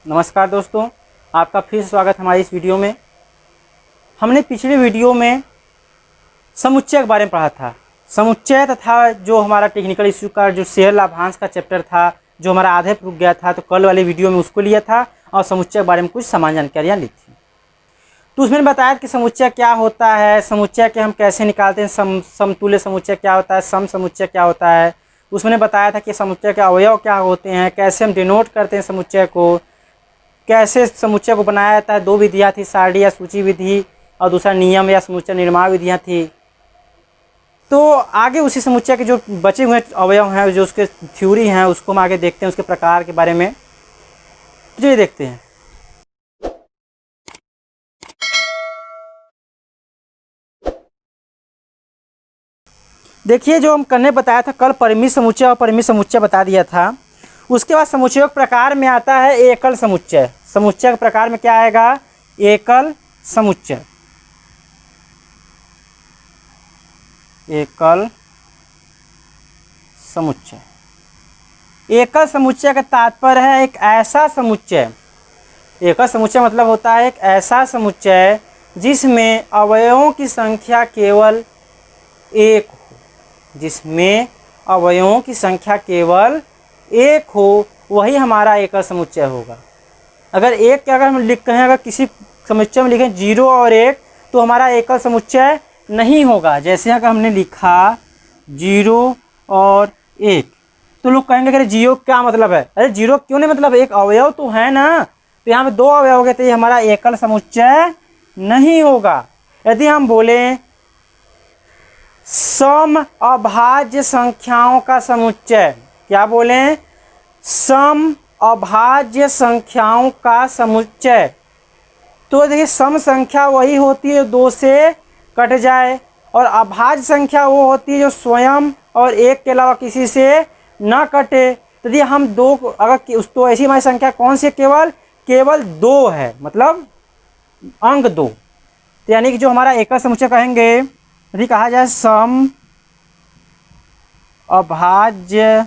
नमस्कार दोस्तों, आपका फिर से स्वागत हमारी इस वीडियो में। हमने पिछले वीडियो में समुच्चय के बारे में पढ़ा था। समुच्चय तथा जो हमारा टेक्निकल इश्यू का जो शेयर लाभांश का चैप्टर था, जो हमारा आधे रुक गया था, तो कल वाले वीडियो में उसको लिया था और समुच्चय के बारे में कुछ सामान्य जानकारियाँ ली थी। तो उसमें बताया कि समुच्चय क्या होता है, समुच्चय के हम कैसे निकालते हैं, समतुल्य समुच्चय क्या होता है, सम समुच्चय क्या होता है। उसमें बताया था कि समुच्चय के अवयव क्या होते हैं, कैसे हम डिनोट करते हैं समुच्चय को, कैसे समुच्चय को बनाया जाता है। 2 विधियाँ थी, सारणी या सूची विधि, और दूसरा नियम या समुच्चय निर्माण विधियाँ थी। तो आगे उसी समुच्चय के जो बचे हुए अवयव हैं, जो उसके थ्योरी हैं, उसको हम आगे देखते हैं, उसके प्रकार के बारे में। तो ये देखते हैं। देखिए, जो हम करने बताया था कल, परिमित समुच्चय और परिमित समुच्चय बता दिया था। उसके बाद समुच्चय प्रकार में आता है एकल समुच्चय। समुच्चय के प्रकार में क्या आएगा? एकल समुच्चय। एकल समुच्चय। एकल समुच्चय का तात्पर्य है एक ऐसा समुच्चय। एकल समुच्चय मतलब होता है एक ऐसा समुच्चय जिसमें अवयवों की संख्या केवल एक हो। जिसमें अवयवों की संख्या केवल एक हो, वही हमारा एकल समुच्चय होगा। अगर एक के अगर हम लिख कहें, अगर किसी समुच्चय में लिखें 0 और 1, तो हमारा एकल समुच्चय नहीं होगा। जैसे अगर हमने लिखा 0 और 1, तो लोग कहेंगे कि 0 क्या मतलब है? अरे 0 क्यों नहीं मतलब? एक अवयव तो है ना। तो यहाँ पे 2 अवयव हो गए, तो ये हमारा एकल समुच्चय नहीं होगा। यदि हम बोलें सम अभाज्य संख्याओं का समुच्चय, क्या बोलें? सम अभाज्य संख्याओं का समुच्चय। तो देखिए, सम संख्या वही होती है 2 से कट जाए, और अभाज्य संख्या वो होती है जो स्वयं और 1 के अलावा किसी से न कटे। तो यदि हम 2 अगर उस, तो ऐसी हमारी संख्या कौन सी? केवल 2 है, मतलब अंक 2। तो यानी कि जो हमारा एकल समुच्चय कहेंगे, यदि कहा जाए सम अभाज्य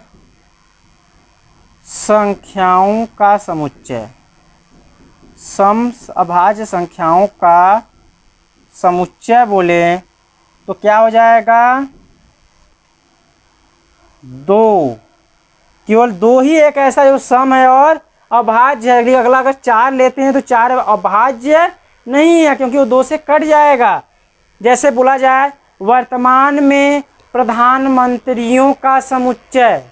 संख्याओं का समुच्चय, सम अभाज्य संख्याओं का समुच्चय बोले तो क्या हो जाएगा? 2। केवल 2 ही एक ऐसा जो सम है और अभाज्य है। अगला अगर 4 लेते हैं तो 4 अभाज्य नहीं है, क्योंकि वो 2 से कट जाएगा। जैसे बोला जाए वर्तमान में प्रधानमंत्रियों का समुच्चय,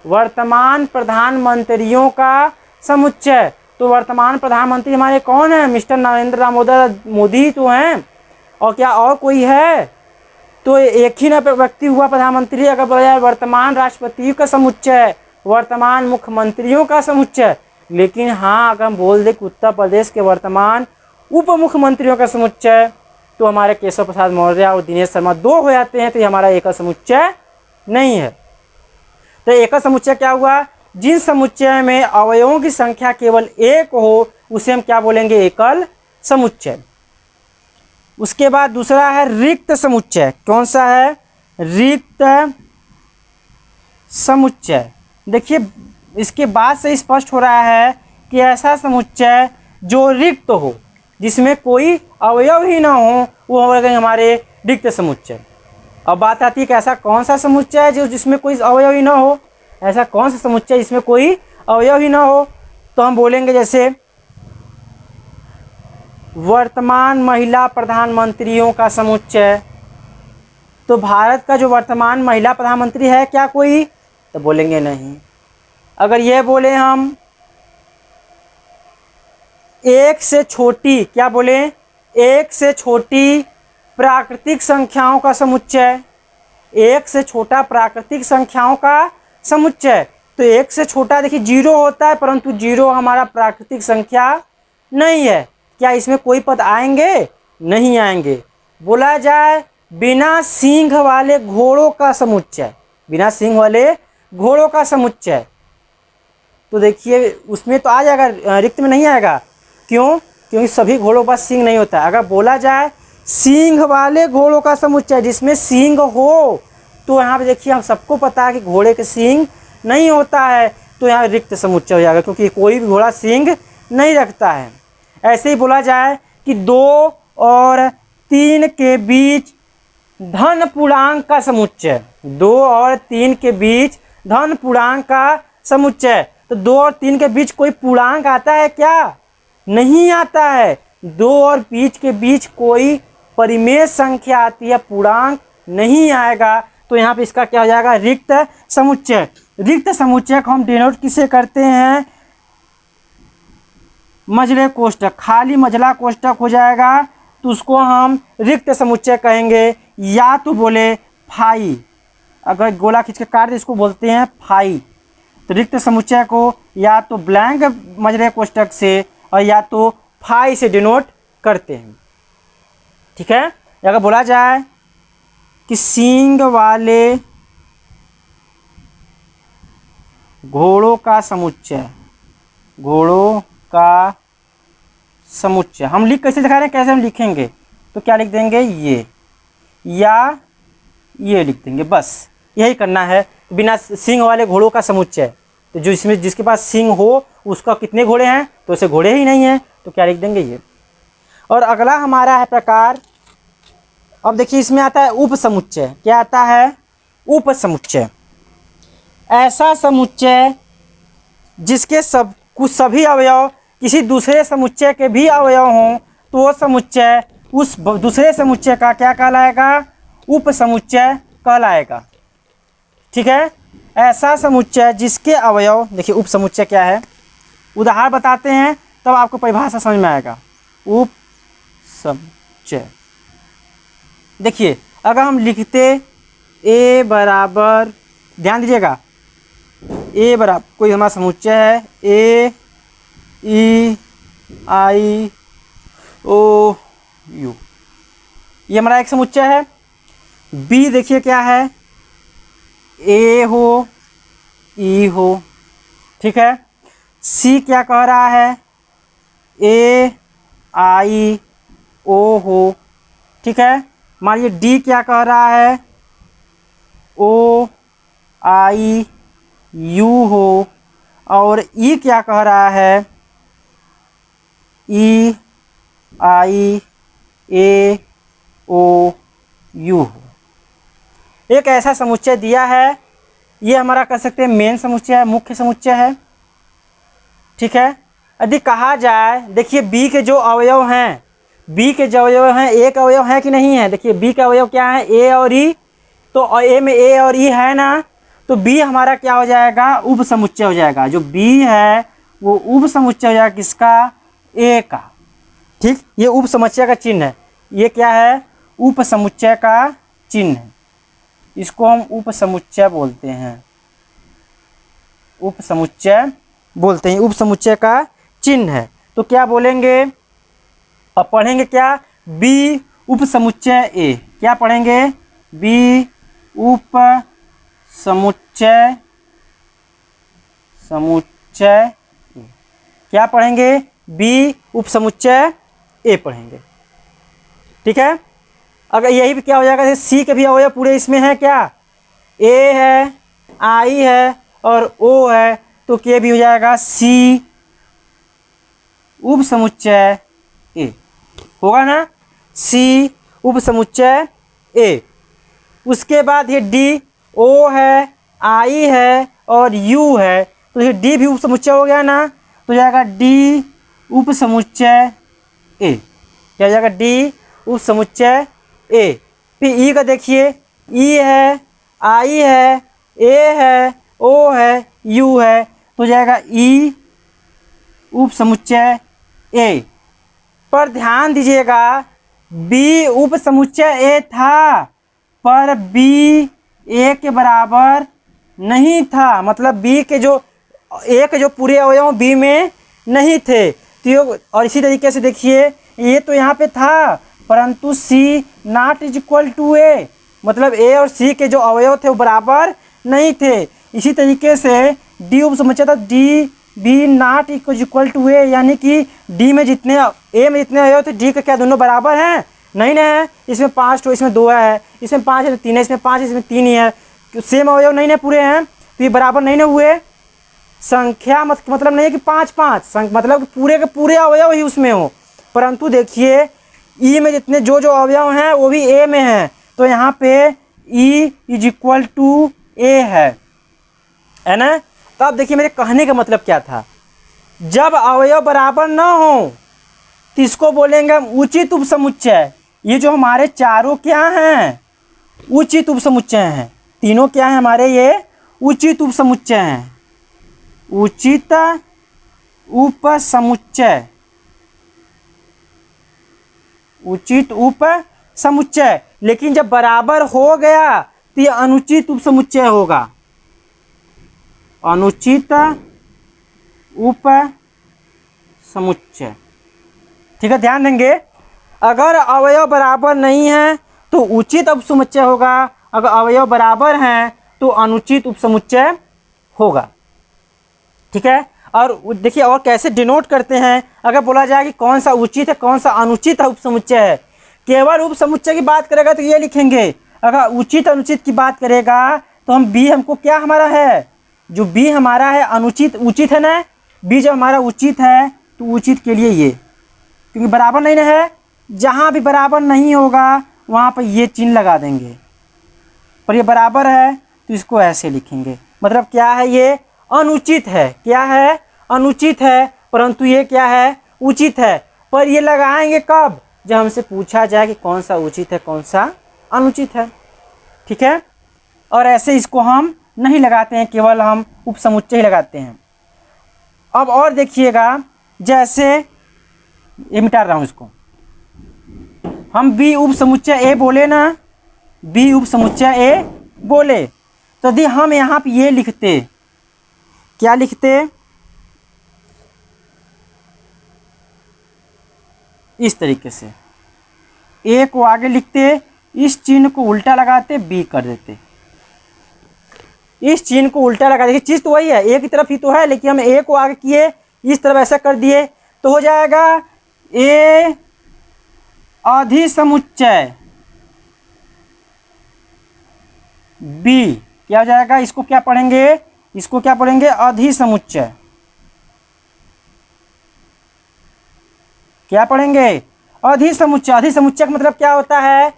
वर्तमान प्रधानमंत्रियों का समुच्चय। तो वर्तमान प्रधानमंत्री हमारे कौन है? मिस्टर नरेंद्र दामोदर मोदी तो हैं, और क्या और कोई है? तो एक ही ना व्यक्ति हुआ प्रधानमंत्री। अगर बोला जाए वर्तमान राष्ट्रपति का समुच्चय, वर्तमान मुख्यमंत्रियों का समुच्चय। लेकिन हाँ, अगर हम बोल दें कि उत्तर प्रदेश के वर्तमान उप मुख्यमंत्रियों का समुच्चय, तो हमारे केशव प्रसाद मौर्य और दिनेश शर्मा 2 हो जाते हैं, तो ये हमारा एकल समुच्चय नहीं है। तो एकल समुच्चय क्या हुआ? जिन समुच्चय में अवयवों की संख्या केवल 1 हो, उसे हम क्या बोलेंगे? एकल समुच्चय। उसके बाद दूसरा है रिक्त समुच्चय। कौन सा है? रिक्त समुच्चय। देखिए, इसके बाद से स्पष्ट हो रहा है कि ऐसा समुच्चय जो रिक्त हो, जिसमें कोई अवयव ही ना हो, वो हो गए हमारे रिक्त समुच्चय। अब बात आती है कि ऐसा कौन सा समुच्चय है जो जिसमें कोई अवयव ही ना हो? ऐसा कौन सा समुच्चय जिसमें कोई अवयव ही ना हो? तो हम बोलेंगे जैसे वर्तमान महिला प्रधानमंत्रियों का समुच्चय। तो भारत का जो वर्तमान महिला प्रधानमंत्री है क्या कोई? तो बोलेंगे नहीं। अगर ये बोले हम 1 से छोटी, क्या बोले? 1 से छोटी प्राकृतिक संख्याओं का समुच्चय। 1 से छोटा प्राकृतिक संख्याओं का समुच्चय। तो 1 से छोटा देखिए 0 होता है, परंतु 0 हमारा प्राकृतिक संख्या नहीं है। क्या इसमें कोई पद आएंगे? नहीं आएंगे। बोला जाए बिना सींग वाले घोड़ों का समुच्चय, बिना सींग वाले घोड़ों का समुच्चय, तो देखिए उसमें तो आ जाएगा, रिक्त में नहीं आएगा। क्यों? क्योंकि सभी घोड़ों के पास सींग नहीं होता। अगर बोला जाए सींग वाले घोड़ों का समुच्चय जिसमें सींग हो, तो यहाँ पे देखिए हम सबको पता है कि घोड़े के सींग नहीं होता है, तो यहाँ रिक्त समुच्चय हो जाएगा, क्योंकि कोई भी घोड़ा सींग नहीं रखता है। ऐसे ही बोला जाए कि 2 और 3 के बीच धन पूर्णांक का समुच्चय, 2 और 3 के बीच धन पूर्णांक का समुच्चय। तो 2 और 3 के बीच कोई पूर्णांक आता है क्या? नहीं आता है। 2 और 5 के बीच कोई परिमेय संख्या आती है, पूर्णांक नहीं आएगा। तो यहाँ पे इसका क्या हो जाएगा? रिक्त समुच्चय। रिक्त समुच्चय को हम डिनोट किसे करते हैं? मझले कोष्ठक, खाली मझला कोष्ठक हो जाएगा तो उसको हम रिक्त समुच्चय कहेंगे। या तो बोले फाई, अगर गोला खींच के काट दे इसको बोलते हैं फाई। तो रिक्त समुच्चय को या तो ब्लैंक मझले कोष्ठक से और या तो फाई से डिनोट करते हैं। ठीक है। अगर बोला जाए कि सींग वाले घोड़ों का समुच्चय, घोड़ों का समुच्चय हम लिख कैसे दिखा रहे हैं, कैसे हम लिखेंगे? तो क्या लिख देंगे? ये या ये लिख देंगे, बस यही करना है। बिना सींग वाले घोड़ों का समुच्चय, तो जो इसमें जिसके पास सींग हो उसका कितने घोड़े हैं? तो उसे घोड़े ही नहीं हैं, तो क्या लिख देंगे? ये। और अगला हमारा है प्रकार, अब देखिए इसमें आता है उप समुच्चय। क्या आता है? उप समुच्चय। ऐसा समुच्चय जिसके सभी अवयव किसी दूसरे समुच्चय के भी अवयव हों तो वो समुच्चय उस दूसरे समुच्चय का क्या कहलाएगा? उप समुच्चय कहलाएगा। ठीक है। ऐसा समुच्चय जिसके अवयव, देखिए उप समुच्चय क्या है, उदाहरण बताते हैं तब आपको परिभाषा समझ में आएगा। उप समुच्चय देखिए, अगर हम लिखते ए बराबर, ध्यान दीजिएगा, ए बराबर कोई हमारा समुच्चय है, ए ई आई ओ यू, ये हमारा एक समुच्चय है। बी देखिए क्या है, ए हो ई हो। ठीक है। सी क्या कह रहा है? ए आई ओ हो। ठीक है। मान लीजिए डी क्या कह रहा है? ओ आई यू हो। और ई क्या कह रहा है? ई आई ए ओ यू हो। एक ऐसा समुच्चय दिया है, ये हमारा कह सकते हैं मेन समुच्चय है, मुख्य समुच्चय है। ठीक है। यदि कहा जाए, देखिए बी के जो अवयव हैं, बी के जो अवयव हैं, एक अवयव है कि नहीं है? देखिए बी का अवयव क्या है? ए और ई। तो ए में ए और ई है ना, तो बी हमारा क्या हो जाएगा? उप समुच्चय हो जाएगा। जो बी है वो उप समुच्चय हो जाएगा किसका? ए का। ठीक, ये उप समुच्चय का चिन्ह है। ये क्या है? उप समुच्चय का चिन्ह है। इसको हम उप समुच्चय बोलते हैं, उप समुच्चय बोलते हैं, उप समुच्चय का चिन्ह है। तो क्या बोलेंगे? अब पढ़ेंगे क्या? बी उप समुच्चय ए। क्या पढ़ेंगे? बी उप समुच्चय समुच्चय ए। क्या पढ़ेंगे? बी उप समुच्चय ए पढ़ेंगे। ठीक है। अगर यही भी क्या हो जाएगा, सी के भी अवयव पूरे इसमें है क्या? ए है, आई है और ओ है, तो के भी हो जाएगा सी उप समुच्चय ए। होगा ना? सी उप समुच्चय ए। उसके बाद ये डी, ओ है, आई है और यू है, तो ये डी भी उप समुच्चय हो गया ना, तो जाएगा डी उप समुच्चय ए। क्या जाएगा? डी उप समुच्चय ए। फिर ई का देखिए, ई है, आई है, ए है, ओ है, यू है, तो जाएगा ई उप समुच्चय ए। पर ध्यान दीजिएगा, बी उप समुच्चय ए था पर बी ए के बराबर नहीं था। मतलब बी के जो ए के जो पूरे अवयव बी में नहीं थे। तो और इसी तरीके से देखिए, ये तो यहाँ पे था परंतु सी नॉट इज इक्वल टू ए, मतलब ए और सी के जो अवयव थे वो बराबर नहीं थे। इसी तरीके से डी उप समुच्चय था, D B not equal to A, यानी कि डी में जितने ए में जितने अवयव थे डी के क्या दोनों बराबर हैं? नहीं ना, इसमें 5 तो इसमें 2 है, इसमें 5 है तो 3 है, इसमें 5 है इसमें 3 ही है, सेम अवयव नहीं ना पूरे हैं, तो ये बराबर नहीं ना हुए। संख्या मतलब नहीं कि 5 मतलब कि पूरे के पूरे अवयव ही उसमें हो, परंतु देखिए ई में जितने जो जो अवयव हैं वो भी ए में हैं, तो यहाँ पे ई इज इक्वल टू ए है ना। तो अब देखिए मेरे कहने का मतलब क्या था, जब अवयव बराबर ना हो तो इसको बोलेंगे हम उचित उपसमुच्चय। ये जो हमारे चारों क्या हैं, उचित उपसमुच्चय हैं, तीनों क्या हैं हमारे, ये उचित उपसमुच्चय हैं, उचित उपसमुच्चय, उचित उपसमुच्चय। लेकिन जब बराबर हो गया तो ये अनुचित उपसमुच्चय होगा, अनुचित उपसमुच्चय। ठीक है, ध्यान देंगे, अगर अवयव बराबर नहीं है तो उचित उपसमुच्चय होगा, अगर अवयव बराबर हैं तो अनुचित उपसमुच्चय होगा। ठीक है, और देखिए और कैसे डिनोट करते हैं, अगर बोला जाए कि कौन सा उचित है कौन सा अनुचित उपसमुच्चय है, केवल उपसमुच्चय की बात करेगा तो ये लिखेंगे, अगर उचित अनुचित की बात करेगा तो हम बी, हमको क्या हमारा है, जो बी हमारा है अनुचित, उचित है ना, बी जब हमारा उचित है तो उचित के लिए ये, क्योंकि बराबर नहीं है, जहाँ भी बराबर नहीं होगा वहाँ पर ये चिन्ह लगा देंगे, पर ये बराबर है तो इसको ऐसे लिखेंगे, मतलब क्या है, ये अनुचित है, क्या है, अनुचित है, परंतु ये क्या है, उचित है। पर ये लगाएंगे कब, जब हमसे पूछा जाए कि कौन सा उचित है कौन सा अनुचित है। ठीक है, और ऐसे इसको हम नहीं लगाते हैं, केवल हम उपसमुच्चय ही लगाते हैं। अब और देखिएगा, जैसे ये मिटा रहा हूँ इसको, हम बी उपसमुच्चय ए बोले ना, बी उपसमुच्चय ए बोले, तो यदि हम यहाँ पे ये लिखते, क्या लिखते, इस तरीके से ए को आगे लिखते, इस चिन्ह को उल्टा लगाते, बी कर देते, इस चिन्ह को उल्टा लगा, देखिए चीज़ तो वही है, ए की तरफ ही तो है, लेकिन हम ए को आगे किए, इस तरफ ऐसा कर दिए, तो हो जाएगा ए अधिसमुच्चय बी, क्या हो जाएगा, इसको क्या पढ़ेंगे, इसको क्या पढ़ेंगे, अधिसमुच्चय, क्या पढ़ेंगे, अधिसमुच्चय। अधिसमुच्चय का मतलब क्या होता है,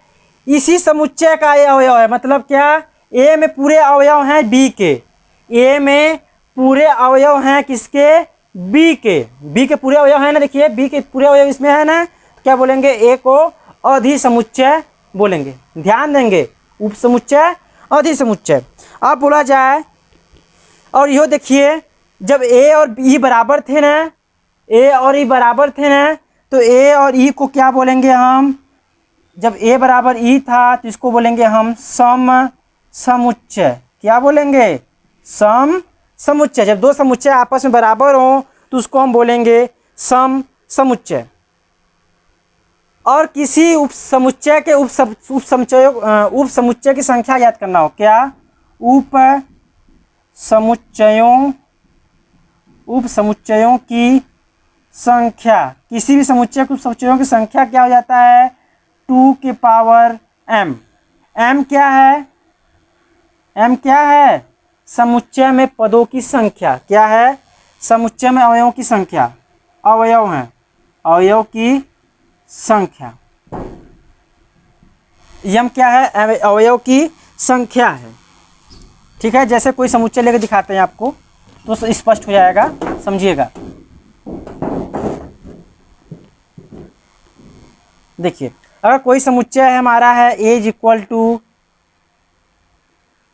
इसी समुच्चय का ये अवयव है, मतलब क्या, ए में पूरे अवयव हैं बी के, ए में पूरे अवयव हैं किसके, बी के, बी के पूरे अवयव हैं ना, देखिए बी के पूरे अवयव इसमें है ना, क्या बोलेंगे, ए को अधिसमुच्चय बोलेंगे। ध्यान देंगे, उपसमुच्चय अधिसमुच्चय। अब बोला जाए, और यो देखिए, जब ए और ई बराबर थे ना, ए और ई बराबर थे ना, तो ए और ई को क्या बोलेंगे हम, जब ए बराबर ई था तो इसको बोलेंगे हम सम समुच्चय, क्या बोलेंगे, सम समुच्चय। जब दो समुच्चय आपस में बराबर हो तो उसको हम बोलेंगे सम समुच्चय। और किसी उपसमुच्चय के उपसमुच्चय की संख्या याद करना हो, क्या, उपसमुच्चयों की संख्या, किसी भी समुच्चय के उपसमुच्चयों की संख्या क्या हो जाता है, 2 की पावर m। m क्या है, m क्या है, समुच्चय में पदों की संख्या, क्या है, समुच्चय में अवयवों की संख्या, अवयव हैं, अवयव की संख्या, यम क्या है, अवयव की संख्या है। ठीक है, जैसे कोई समुच्चय लेकर दिखाते हैं आपको तो स्पष्ट हो जाएगा, समझिएगा। देखिए, अगर कोई समुच्चय है हमारा है ए इज इक्वल टू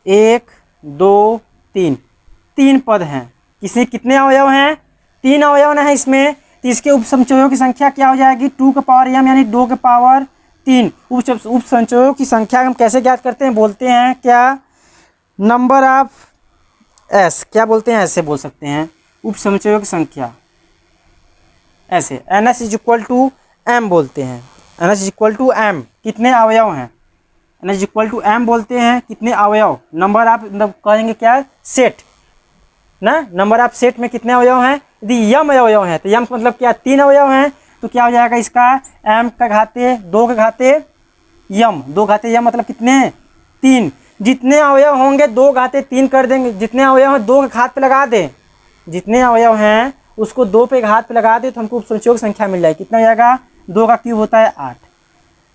1 2 3, 3 पद हैं, किसी कितने अवयव हैं, 3 अवयव ना है इसमें, तो इसके उपसमुच्चयों की संख्या क्या हो जाएगी, 2 के पावर m यानी 2 के पावर 3। उपसमुच्चयों की संख्या हम कैसे ज्ञात करते हैं, बोलते हैं क्या, नंबर ऑफ एस, क्या बोलते हैं, ऐसे बोल सकते हैं, उपसमुच्चयों की संख्या ऐसे, n S is equal to m बोलते हैं, n S is equal to m, कितने अवयव हैं, n S is equal to m बोलते हैं, कितने अवयव, नंबर आप मतलब कहेंगे क्या, सेट ना, नंबर ऑफ सेट में कितने अवयव हैं, यदि यम अवयव हैं तो यम मतलब क्या, 3 अवयव हैं, तो क्या हो जाएगा इसका, एम का घाते 2 के घाते यम, 2 घाते यम मतलब कितने, 3। जितने अवयव होंगे 2 घाते 3 कर देंगे, जितने अवयव हैं 2 के घात पे लगा दें, जितने अवयव हैं उसको 2 पे घात पे लगा दे तो हमको उपसमुच्चयों की संख्या मिल जाएगी। कितना हो जाएगा, 2 का क्यूब होता है 8।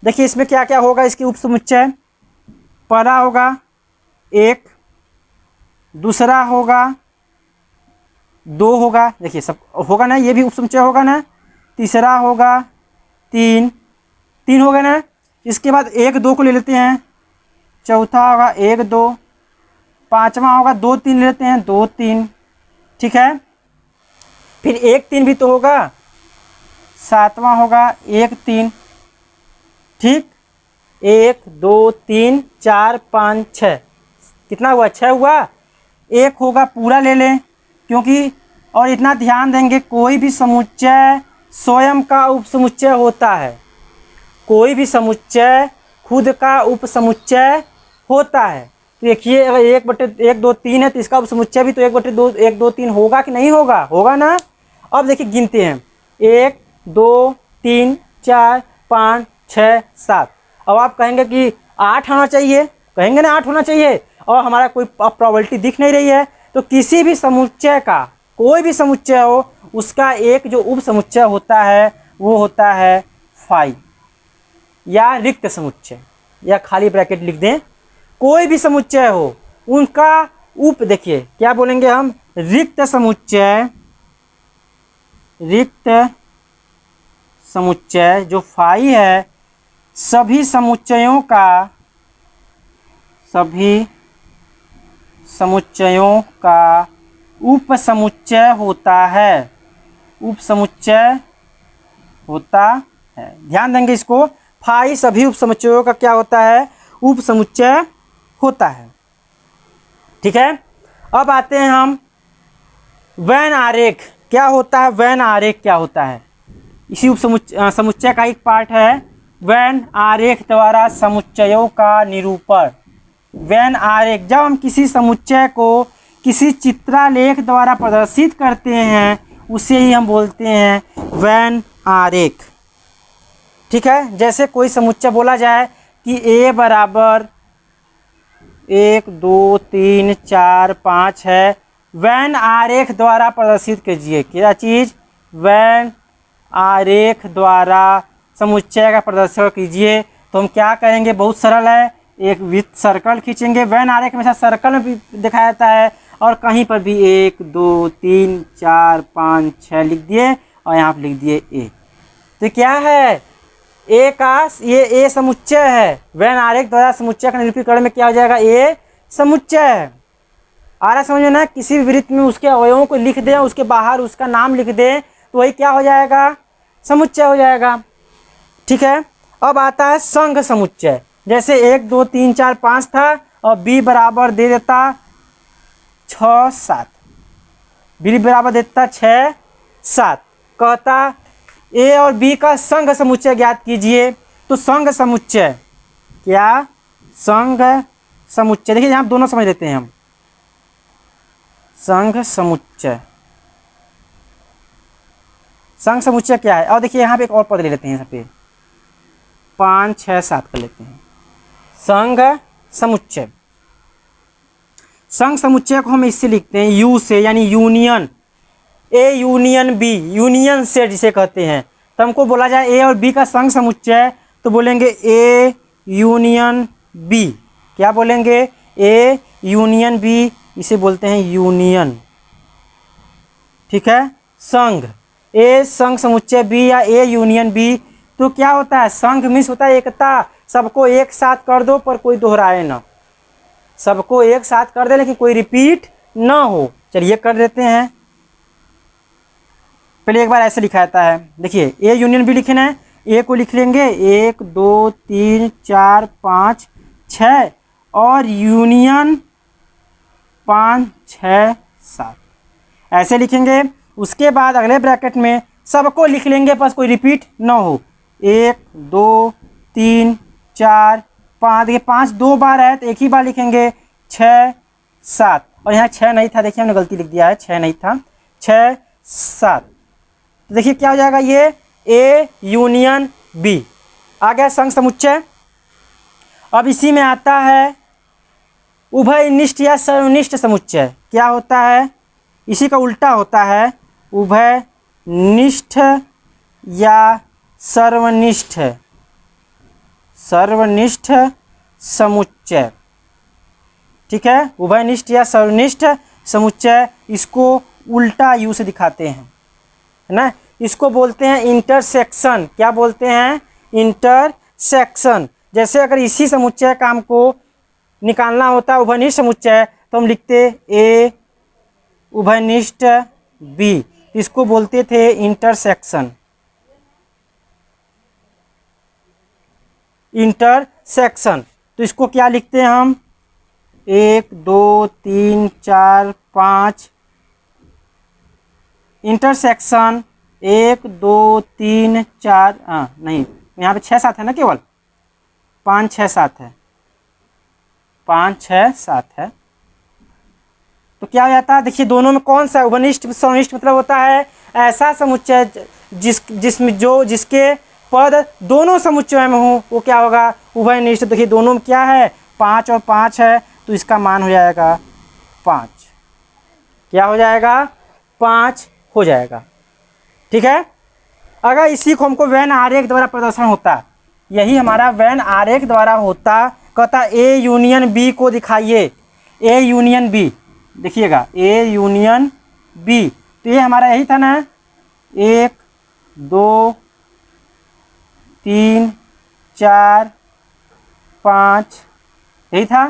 देखिए इसमें क्या क्या होगा इसके उपसमुच्चय। पहला होगा 1, दूसरा होगा 2 होगा, देखिए सब होगा ना, ये भी उपसमुच्चय होगा ना। तीसरा होगा 3 होगा ना। इसके बाद 1 2 को ले लेते हैं, चौथा होगा 1 2, पांचवा होगा 2 3 ले लेते हैं, 2 3, ठीक है। फिर 1 3 भी तो होगा, सातवां होगा 1 3, ठीक। 1 2 3 4 5 6, कितना हुआ, 6 हुआ। 1 होगा पूरा ले लें, क्योंकि और इतना ध्यान देंगे कोई भी समुच्चय स्वयं का उपसमुच्चय होता है, कोई भी समुच्चय खुद का उपसमुच्चय होता है। तो देखिए अगर 1 2 3 है तो इसका उपसमुच्चय भी तो 1 2 3 होगा कि नहीं होगा, होगा ना। अब देखिए गिनते हैं, 1 2 3 4 5 6 7। अब आप कहेंगे कि 8 होना चाहिए, कहेंगे ना 8 होना चाहिए, और हमारा कोई प्रोबेबिलिटी दिख नहीं रही है। तो किसी भी समुच्चय का, कोई भी समुच्चय हो, उसका एक जो उपसमुच्चय होता है वो होता है फाई, या रिक्त समुच्चय, या खाली ब्रैकेट लिख दें। कोई भी समुच्चय हो उनका उप, देखिए क्या बोलेंगे हम, रिक्त समुच्चय। रिक्त समुच्चय जो फाई है, सभी समुच्चयों का उपसमुच्चय होता है, उपसमुच्चय होता है। ध्यान देंगे इसको, फाई सभी उपसमुच्चयों का क्या होता है, उपसमुच्चय होता है, ठीक है। अब आते हैं हम वेन आरेख क्या होता है, वेन आरेख क्या होता है, इसी उपसमुच्चय का एक पार्ट है। वेन आरेख द्वारा समुच्चयों का निरूपण। वेन आरेख, जब हम किसी समुच्चय को किसी चित्रालेख द्वारा प्रदर्शित करते हैं उसे ही हम बोलते हैं वेन आरेख, ठीक है। जैसे कोई समुच्चय बोला जाए कि a बराबर 1 2 3 4 5 है, वेन आरेख द्वारा प्रदर्शित कीजिए। क्या चीज़, वेन आरेख द्वारा समुच्चय का प्रदर्शन कीजिए। तो हम क्या करेंगे, बहुत सरल है, एक वृत्त सर्कल खींचेंगे। वेन आरेख हमेशा सर्कल में भी दिखाया जाता है, और कहीं पर भी 1 2 3 4 5 6 लिख दिए, और यहाँ पर लिख दिए ए। तो क्या है, ए का, ये ए समुच्चय है। वेन आरेख द्वारा समुच्चय का निरूपीकरण में क्या हो जाएगा, ए समुच्चय है। आ रहा समझ में ना, किसी भी वृत्त में उसके अवयवों को लिख दें, उसके बाहर उसका नाम लिख दें, तो वही क्या हो जाएगा, समुच्चय हो जाएगा, ठीक है। अब आता है संघ समुच्चय। जैसे 1 2 3 4 5 था, और b बराबर दे देता 6 7, b बराबर देता 6 7, कहता a और b का संघ समुच्चय ज्ञात कीजिए। तो संघ समुच्चय, क्या, संघ समुच्चय, देखिए यहाँ दोनों समझ लेते हैं हम। संघ समुच्चय, संघ समुच्चय क्या है, और देखिए यहाँ पे एक और पद ले लेते हैं, यहाँ पे 5 6 7 कर लेते हैं। संघ समुच्चय, संघ समुच्चय को हम इससे लिखते हैं यू से, यानी union, A union B, union से जिसे कहते हैं। तो हमको बोला जाए ए और बी का संघ समुच्चय, तो बोलेंगे ए यूनियन बी। क्या बोलेंगे, ए यूनियन बी, इसे बोलते हैं यूनियन, ठीक है। संघ, ए संघ समुच्चय बी, या ए यूनियन बी। तो क्या होता है, संघ मीन्स होता है एकता, सबको एक साथ कर दो पर कोई दोहराए ना, सबको एक साथ कर दे लेकिन कोई रिपीट ना हो। चलिए कर देते हैं, पहले एक बार ऐसे लिखा जाता है, देखिए ए यूनियन बी लिखना है, ए को लिख लेंगे 1 2 3 4 5 6, और यूनियन 5 6 7 ऐसे लिखेंगे। उसके बाद अगले ब्रैकेट में सबको लिख लेंगे, बस कोई रिपीट ना हो। 1 2 3 4 5, देखिए 5 2 बार है तो एक ही बार लिखेंगे, 6 7, और यहाँ 6 नहीं था, देखिए हमने गलती लिख दिया है, 6 नहीं था, 6 7। तो देखिए क्या हो जाएगा, ये ए यूनियन बी आ गया संघ समुच्चय। अब इसी में आता है उभयनिष्ठ या सर्वनिष्ठ समुच्चय। क्या होता है, इसी का उल्टा होता है उभयनिष्ठ या सर्वनिष्ठ, सर्वनिष्ठ समुच्चय। ठीक है, उभयनिष्ठ या सर्वनिष्ठ समुच्चय, इसको उल्टा यू से दिखाते हैं, है ना। इसको बोलते हैं इंटरसेक्शन। क्या बोलते हैं? इंटरसेक्शन। जैसे अगर इसी समुच्चय का हमको निकालना होता है उभयनिष्ठ समुच्चय, तो हम लिखते ए उभयनिष्ठ बी, इसको बोलते थे इंटरसेक्शन। इंटरसेक्शन। तो इसको क्या लिखते हैं हम? 1 2 3 4 5 इंटरसेक्शन 1 2 3 4, नहीं यहाँ पे 6 7 है ना, केवल 5 6 7 है, 5 6 7 है। तो क्या हो जाता है? देखिए दोनों में कौन सा उभयनिष्ठ सर्वनिष्ठ मतलब होता है ऐसा समुच्चय जिसमें जिसके पद दोनों समुच्चयों में हो, वो क्या होगा? उभयनिष्ठ। देखिए दोनों में क्या है? 5 और 5 है, तो इसका मान हो जाएगा 5। क्या हो जाएगा? 5 हो जाएगा। ठीक है। अगर इसी को हमको वेन आरेख द्वारा प्रदर्शन होता, यही हमारा वेन आरेख द्वारा होता, कहता ए यूनियन बी को दिखाइए, ए यूनियन बी। देखिएगा ए यूनियन बी, तो ये हमारा यही था ना, 1 2 3 4 5, यही था।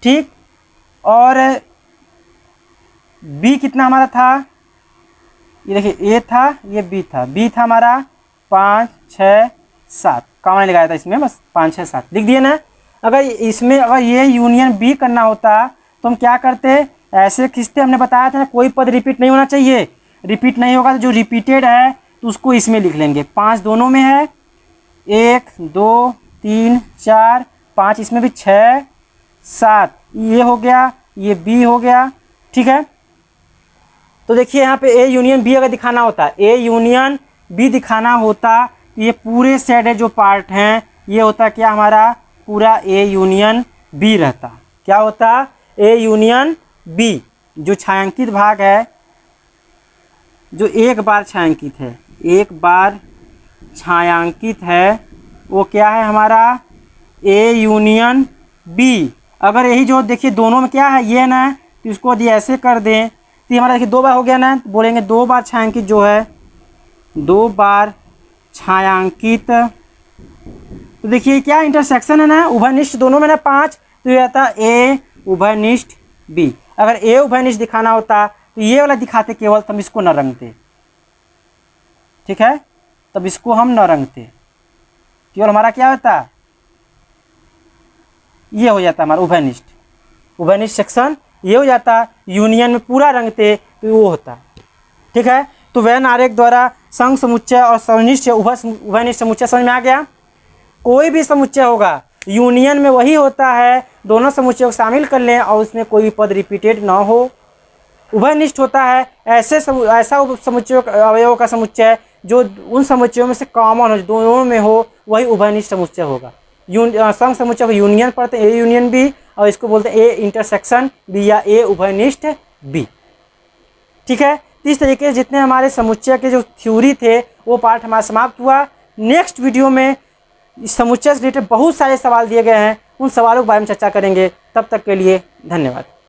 ठीक। और बी कितना हमारा था? ये देखिए ए था, ये बी था, बी था हमारा 5 6 7, कॉमा लगाया था इसमें, बस 5 6 7 लिख दिए ना। अगर इसमें अगर ये यूनियन बी करना होता तो हम क्या करते? ऐसे खींचते, हमने बताया था ना कोई पद रिपीट नहीं होना चाहिए। रिपीट नहीं होगा तो जो रिपीटेड है तो उसको इसमें लिख लेंगे। 5 दोनों में है, 1 2 3 4 5, इसमें भी 6 7, ये हो गया, ये बी हो गया। ठीक है। तो देखिए यहाँ पे ए यूनियन बी अगर दिखाना होता, ए यूनियन बी दिखाना होता, तो ये पूरे सेट है जो पार्ट हैं, ये होता क्या हमारा? पूरा ए यूनियन बी रहता। क्या होता? A union B. जो छायांकित भाग है, जो एक बार छायांकित है, एक बार छायांकित है, वो क्या है हमारा? A union B. अगर यही जो देखिए दोनों में क्या है, ये ना, तो इसको यदि ऐसे कर दें तो ये हमारा देखिए 2 बार हो गया ना, तो बोलेंगे 2 बार छायांकित जो है, 2 बार छायांकित। तो देखिए क्या इंटरसेक्शन है ना, उभयनिष्ठ दोनों में ना 5, तो ये आता ए उभयनिष्ठ बी। अगर ए उभयनिष्ठ दिखाना होता तो ये वाला दिखाते केवल, तब इसको न रंगते। ठीक है, तब इसको हम न रंगते, केवल हमारा क्या होता? ये हो जाता हमारा उभयनिष्ठ, उभयनिष्ठ सेक्शन ये हो जाता। यूनियन में पूरा रंगते तो वो होता। ठीक है। तो वेन आरेख द्वारा संघ समुच्चय और सर्वनिष्ठ उभयनिष्ठ समुच्चय समझ में आ गया। कोई भी समुच्चय होगा यूनियन में वही होता है, दोनों समुच्चयों को शामिल कर लें और उसमें कोई भी पद रिपीटेड ना हो। उभयनिष्ठ होता है ऐसा समुच्चयों अवयवों का समुच्चय जो उन समुच्चयों में से कॉमन हो, दोनों में हो, वही उभयनिष्ठ समुच्चय होगा। संघ समुच्चय को यूनियन पढ़ते हैं, ए यूनियन बी, और इसको बोलते हैं ए इंटरसेक्शन बी या ए उभयनिष्ठ बी। ठीक है। इस तरीके से जितने हमारे समुच्चय के जो थ्योरी थे वो पार्ट हमारा समाप्त हुआ। नेक्स्ट वीडियो में इस समुच्चय से रिलेटेड बहुत सारे सवाल दिए गए हैं, उन सवालों के बारे में चर्चा करेंगे। तब तक के लिए धन्यवाद।